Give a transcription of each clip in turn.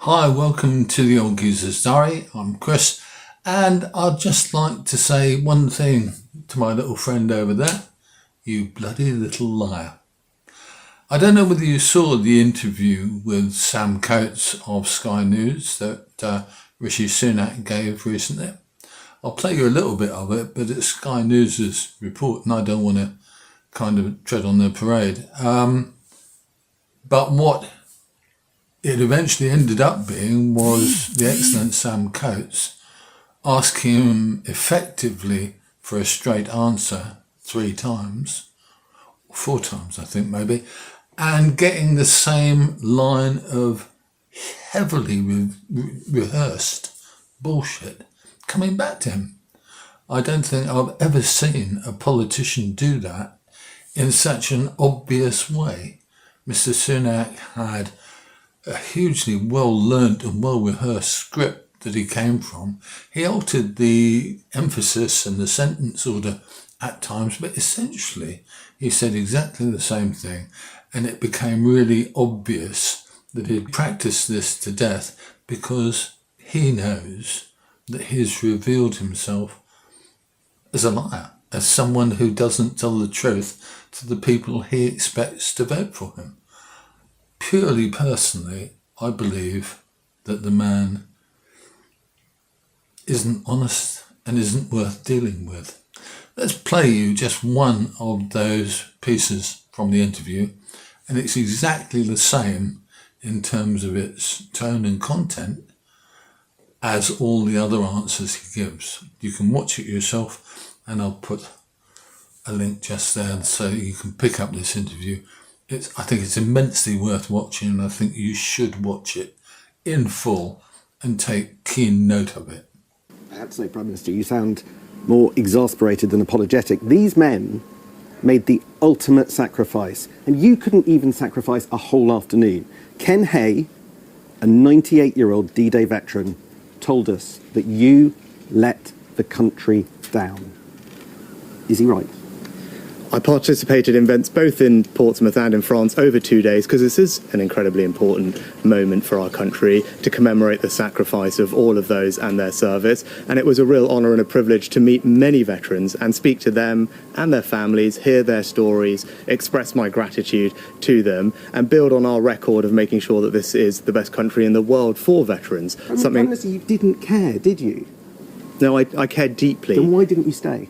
Hi, welcome to the Old Geezer's Diary. I'm Chris, and I'd just like to say one thing to my little friend over there. You bloody little liar. I don't know whether you saw the interview with Sam Coates of Sky News that Rishi Sunak gave recently. I'll play you a little bit of it, but it's Sky News' report, and I don't want to kind of tread on their parade. But what it eventually ended up being was the excellent Sam Coates asking him effectively for a straight answer 3 times, 4 times I think maybe, and getting the same line of heavily rehearsed bullshit coming back to him. I don't think I've ever seen a politician do that in such an obvious way. Mr. Sunak had a hugely well-learnt and well-rehearsed script that he came from. He altered the emphasis and the sentence order at times, but essentially he said exactly the same thing, and it became really obvious that he'd practiced this to death because he knows that he's revealed himself as a liar, as someone who doesn't tell the truth to the people he expects to vote for him. Purely personally, I believe that the man isn't honest and isn't worth dealing with. Let's play you just one of those pieces from the interview, and it's exactly the same in terms of its tone and content as all the other answers he gives. You can watch it yourself, and I'll put a link just there so you can pick up this interview. I think it's immensely worth watching, and I think you should watch it in full and take keen note of it. I have to say, Prime Minister, you sound more exasperated than apologetic. These men made the ultimate sacrifice, and you couldn't even sacrifice a whole afternoon. Ken Hay, a 98-year-old D-Day veteran, told us that you let the country down. Is he right? I participated in events both in Portsmouth and in France over 2 days because this is an incredibly important moment for our country to commemorate the sacrifice of all of those and their service. And it was a real honour and a privilege to meet many veterans and speak to them and their families, hear their stories, express my gratitude to them, and build on our record of making sure that this is the best country in the world for veterans. Prime Minister, you didn't care, did you? No, I cared deeply. Then why didn't you stay?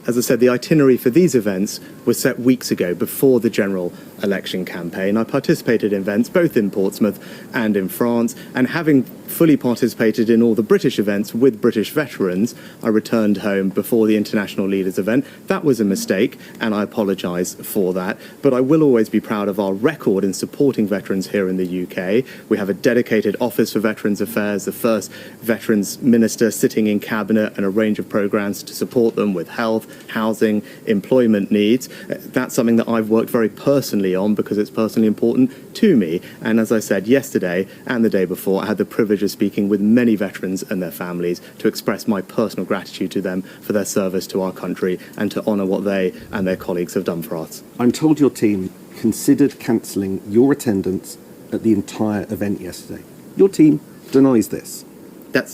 As I said, the itinerary for these events was set weeks ago before the general election campaign. I participated in events both in Portsmouth and in France, and having fully participated in all the British events with British veterans, I returned home before the International Leaders event. That was a mistake, and I apologise for that. But I will always be proud of our record in supporting veterans here in the UK. We have a dedicated Office for Veterans Affairs, the first Veterans Minister sitting in Cabinet, and a range of programmes to support them with health, housing, employment needs. That's something that I've worked very personally on because it's personally important to me. And as I said yesterday and the day before, I had the privilege of speaking with many veterans and their families to express my personal gratitude to them for their service to our country and to honour what they and their colleagues have done for us. I'm told your team considered cancelling your attendance at the entire event yesterday. Your team denies this.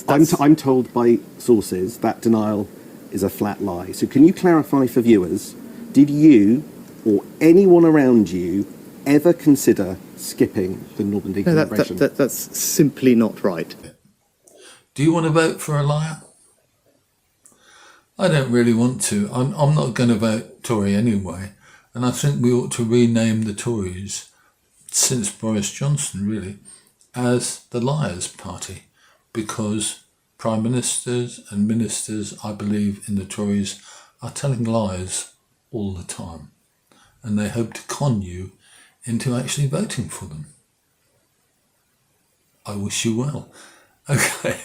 I'm told by sources that denial is a flat lie. So can you clarify for viewers, did you or anyone around you ever consider skipping the Normandy commemoration? That's simply not right. Do you want to vote for a liar? I don't really want to. I'm not going to vote Tory anyway, and I think we ought to rename the Tories, since Boris Johnson really, as the Liars Party, because Prime Ministers and Ministers, I believe, in the Tories are telling lies all the time, and they hope to con you into actually voting for them. I wish you well. Okay,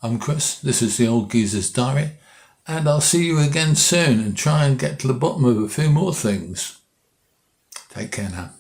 I'm Chris, this is the Old Geezer's Diary, and I'll see you again soon and try and get to the bottom of a few more things. Take care now.